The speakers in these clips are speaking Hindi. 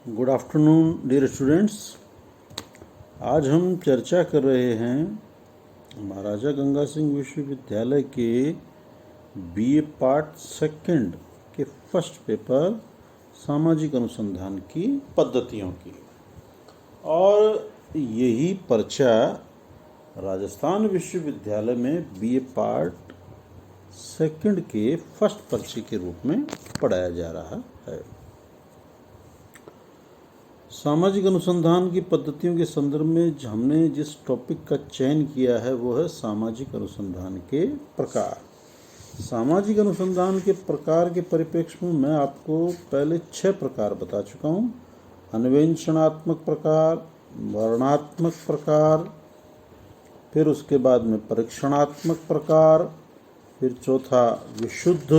Good afternoon dear students. आज हम चर्चा कर रहे हैं महाराजा गंगा सिंह विश्वविद्यालय के बीए पार्ट सेकंड के फर्स्ट पेपर सामाजिक अनुसंधान की पद्धतियों की, और यही पर्चा राजस्थान विश्वविद्यालय में बीए पार्ट सेकंड के फर्स्ट पर्चे के रूप में पढ़ाया जा रहा है। सामाजिक अनुसंधान की पद्धतियों के संदर्भ में हमने जिस टॉपिक का चयन किया है वो है सामाजिक अनुसंधान के प्रकार। सामाजिक अनुसंधान के प्रकार के परिप्रेक्ष्य में मैं आपको पहले 6 प्रकार बता चुका हूँ। अन्वेषणात्मक प्रकार, वर्णनात्मक प्रकार, फिर उसके बाद में परीक्षणात्मक प्रकार, फिर चौथा विशुद्ध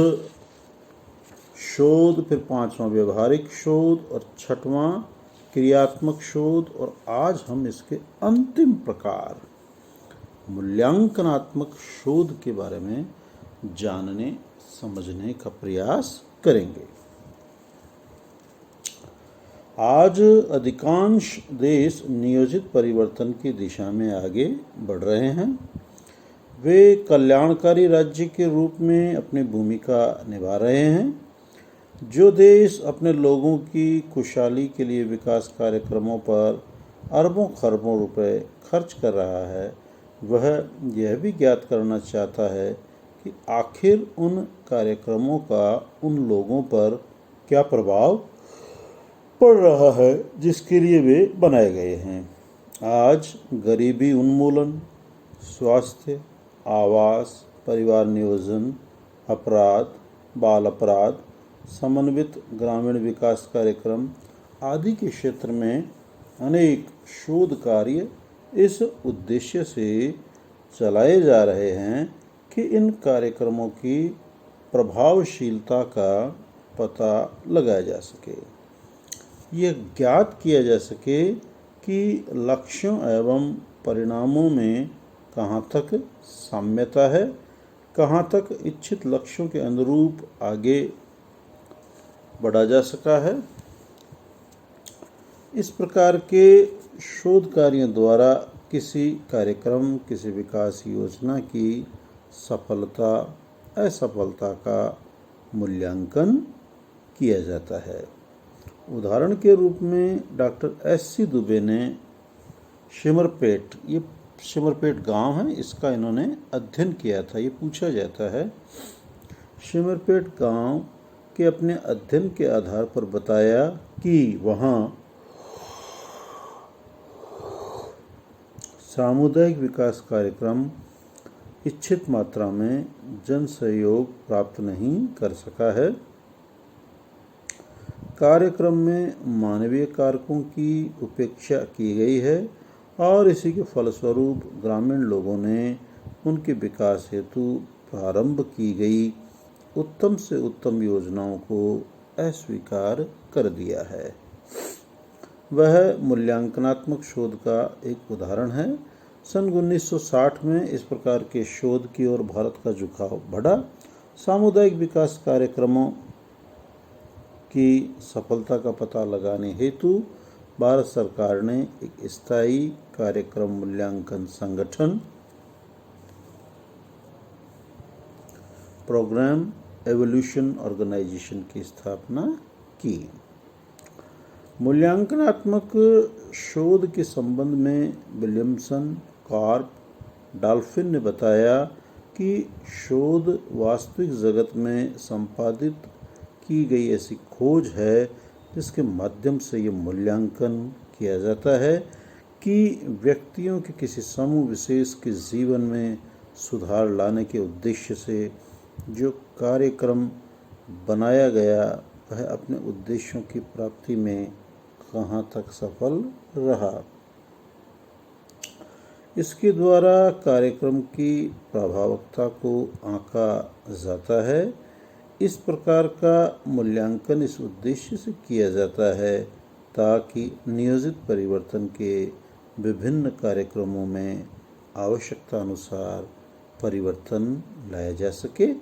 शोध, फिर 5वां व्यवहारिक शोध और 6वां क्रियात्मक शोध, और आज हम इसके अंतिम प्रकार मूल्यांकनात्मक शोध के बारे में जानने समझने का प्रयास करेंगे। आज अधिकांश देश नियोजित परिवर्तन की दिशा में आगे बढ़ रहे हैं। वे कल्याणकारी राज्य के रूप में अपनी भूमिका निभा रहे हैं। जो देश अपने लोगों की खुशहाली के लिए विकास कार्यक्रमों पर अरबों खरबों रुपए खर्च कर रहा है, वह यह भी ज्ञात करना चाहता है कि आखिर उन कार्यक्रमों का उन लोगों पर क्या प्रभाव पड़ रहा है जिसके लिए वे बनाए गए हैं। आज गरीबी उन्मूलन, स्वास्थ्य, आवास, परिवार नियोजन, अपराध, बाल अपराध, समन्वित ग्रामीण विकास कार्यक्रम आदि के क्षेत्र में अनेक शोध कार्य इस उद्देश्य से चलाए जा रहे हैं कि इन कार्यक्रमों की प्रभावशीलता का पता लगाया जा सके, यह ज्ञात किया जा सके कि लक्ष्यों एवं परिणामों में कहाँ तक साम्यता है, कहाँ तक इच्छित लक्ष्यों के अनुरूप आगे बढ़ा जा सका है। इस प्रकार के शोध कार्यों द्वारा किसी कार्यक्रम, किसी विकास योजना की सफलता असफलता का मूल्यांकन किया जाता है। उदाहरण के रूप में डॉक्टर एस.सी. दुबे ने सिमरपेट, ये सिमरपेट गांव है, इसका इन्होंने अध्ययन किया था। ये पूछा जाता है, सिमरपेट गांव के अपने अध्ययन के आधार पर बताया कि वहाँ सामुदायिक विकास कार्यक्रम इच्छित मात्रा में जन सहयोग प्राप्त नहीं कर सका है। कार्यक्रम में मानवीय कारकों की उपेक्षा की गई है और इसी के फलस्वरूप ग्रामीण लोगों ने उनके विकास हेतु प्रारंभ की गई उत्तम से उत्तम योजनाओं को अस्वीकार कर दिया है। वह मूल्यांकनात्मक शोध का एक उदाहरण है। सन 1960 में इस प्रकार के शोध की ओर भारत का झुकाव बढ़ा। सामुदायिक विकास कार्यक्रमों की सफलता का पता लगाने हेतु भारत सरकार ने एक स्थायी कार्यक्रम मूल्यांकन संगठन, प्रोग्राम एवोल्यूशन ऑर्गेनाइजेशन की स्थापना की। मूल्यांकनात्मक शोध के संबंध में विलियमसन, कार्प, डॉल्फिन ने बताया कि शोध वास्तविक जगत में संपादित की गई ऐसी खोज है जिसके माध्यम से ये मूल्यांकन किया जाता है कि व्यक्तियों के किसी समूह विशेष के जीवन में सुधार लाने के उद्देश्य से जो कार्यक्रम बनाया गया वह अपने उद्देश्यों की प्राप्ति में कहाँ तक सफल रहा। इसके द्वारा कार्यक्रम की प्रभावकता को आंका जाता है। इस प्रकार का मूल्यांकन इस उद्देश्य से किया जाता है ताकि नियोजित परिवर्तन के विभिन्न कार्यक्रमों में आवश्यकता अनुसार परिवर्तन लाया जा सके।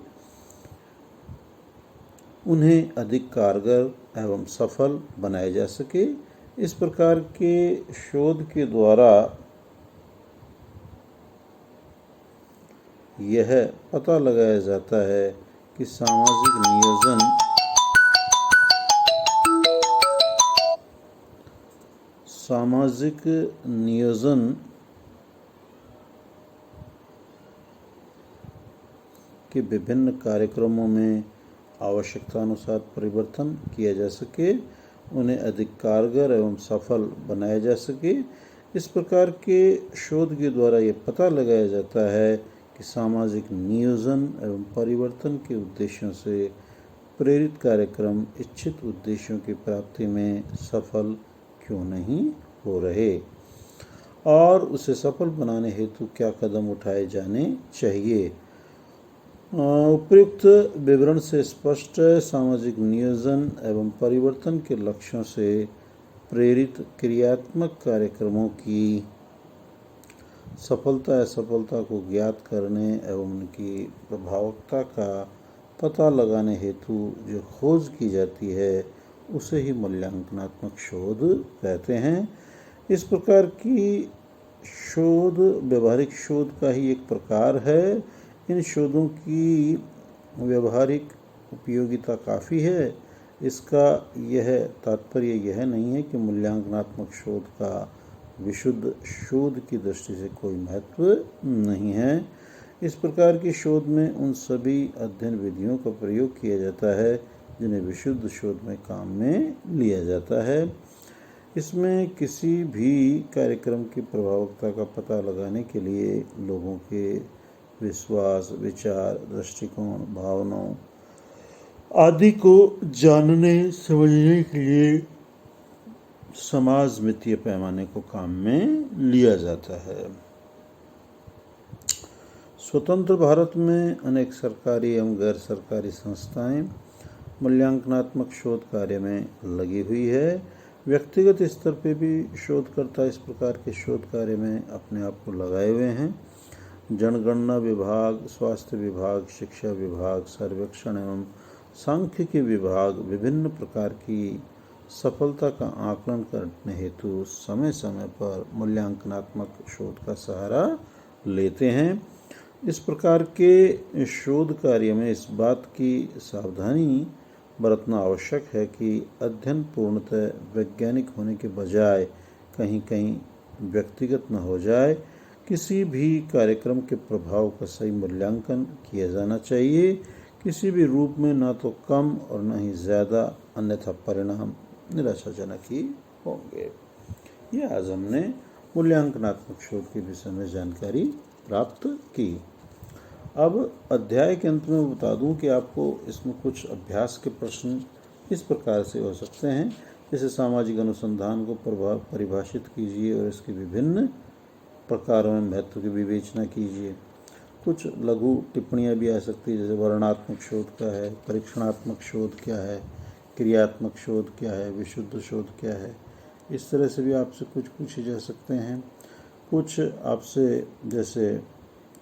उन्हें अधिक कारगर एवं सफल बनाया जा सके। इस प्रकार के शोध के द्वारा यह पता लगाया जाता है कि सामाजिक नियोजन के विभिन्न कार्यक्रमों में आवश्यकतानुसार परिवर्तन किया जा सके, उन्हें अधिक कारगर एवं सफल बनाया जा सके। इस प्रकार के शोध के द्वारा ये पता लगाया जाता है कि सामाजिक नियोजन एवं परिवर्तन के उद्देश्यों से प्रेरित कार्यक्रम इच्छित उद्देश्यों की प्राप्ति में सफल क्यों नहीं हो रहे और उसे सफल बनाने हेतु क्या कदम उठाए जाने चाहिए। उपयुक्त विवरण से स्पष्ट सामाजिक नियोजन एवं परिवर्तन के लक्ष्यों से प्रेरित क्रियात्मक कार्यक्रमों की सफलता असफलता को ज्ञात करने एवं उनकी प्रभावकता का पता लगाने हेतु जो खोज की जाती है उसे ही मूल्यांकनात्मक शोध कहते हैं। इस प्रकार की शोध व्यवहारिक शोध का ही एक प्रकार है। इन शोधों की व्यवहारिक उपयोगिता काफ़ी है। इसका यह तात्पर्य यह नहीं है कि मूल्यांकनात्मक शोध का विशुद्ध शोध की दृष्टि से कोई महत्व नहीं है। इस प्रकार की शोध में उन सभी अध्ययन विधियों का प्रयोग किया जाता है जिन्हें विशुद्ध शोध में काम में लिया जाता है। इसमें किसी भी कार्यक्रम की प्रभावकता का पता लगाने के लिए लोगों के विश्वास, विचार, दृष्टिकोण, भावनाओं आदि को जानने समझने के लिए समाज मितीय पैमाने को काम में लिया जाता है। स्वतंत्र भारत में अनेक सरकारी एवं गैर सरकारी संस्थाएं मूल्यांकनात्मक शोध कार्य में लगी हुई है। व्यक्तिगत स्तर पे भी शोधकर्ता इस प्रकार के शोध कार्य में अपने आप को लगाए हुए हैं। जनगणना विभाग, स्वास्थ्य विभाग, शिक्षा विभाग, सर्वेक्षण एवं सांख्यिकी विभाग विभिन्न प्रकार की सफलता का आकलन करने हेतु समय समय पर मूल्यांकनात्मक शोध का सहारा लेते हैं। इस प्रकार के शोध कार्य में इस बात की सावधानी बरतना आवश्यक है कि अध्ययन पूर्णतः वैज्ञानिक होने के बजाय कहीं कहीं व्यक्तिगत न हो जाए। किसी भी कार्यक्रम के प्रभाव का सही मूल्यांकन किया जाना चाहिए। किसी भी रूप में ना तो कम और न ही ज़्यादा, अन्यथा परिणाम निराशाजनक ही होंगे। यह आज हमने मूल्यांकनात्मक शोध के विषय में जानकारी प्राप्त की। अब अध्याय के अंत में बता दूं कि आपको इसमें कुछ अभ्यास के प्रश्न इस प्रकार से हो सकते हैं, जैसे सामाजिक अनुसंधान को परिभाषित कीजिए और इसके विभिन्न प्रकारों में महत्व की विवेचना कीजिए। कुछ लघु टिप्पणियाँ भी आ सकती है, जैसे वर्णनात्मक शोध क्या है, परीक्षणात्मक शोध क्या है, क्रियात्मक शोध क्या है, विशुद्ध शोध क्या है। इस तरह से भी आपसे कुछ पूछे जा सकते हैं। कुछ आपसे जैसे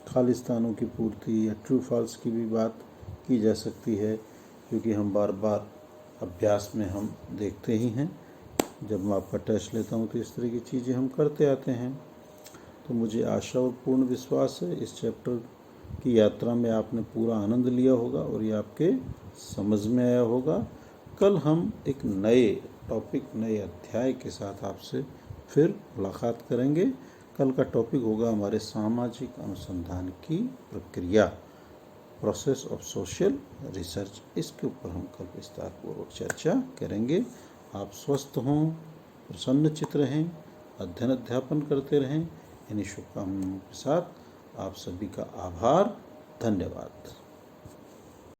खाली स्थानों की पूर्ति या ट्रू फॉल्स की भी बात की जा सकती है, क्योंकि हम बार बार अभ्यास में हम देखते ही हैं। जब मैं आपका टेस्ट लेता हूं तो इस तरह की चीज़ें हम करते आते हैं। तो मुझे आशा और पूर्ण विश्वास है इस चैप्टर की यात्रा में आपने पूरा आनंद लिया होगा और ये आपके समझ में आया होगा। कल हम एक नए टॉपिक, नए अध्याय के साथ आपसे फिर मुलाकात करेंगे। कल का टॉपिक होगा हमारे सामाजिक अनुसंधान की प्रक्रिया, प्रोसेस ऑफ सोशल रिसर्च। इसके ऊपर हम कल विस्तारपूर्वक चर्चा करेंगे। आप स्वस्थ हों, प्रसन्नचित्त रहें, अध्ययन अध्यापन करते रहें। इन्हीं शुभकामनाओं के साथ आप सभी का आभार, धन्यवाद।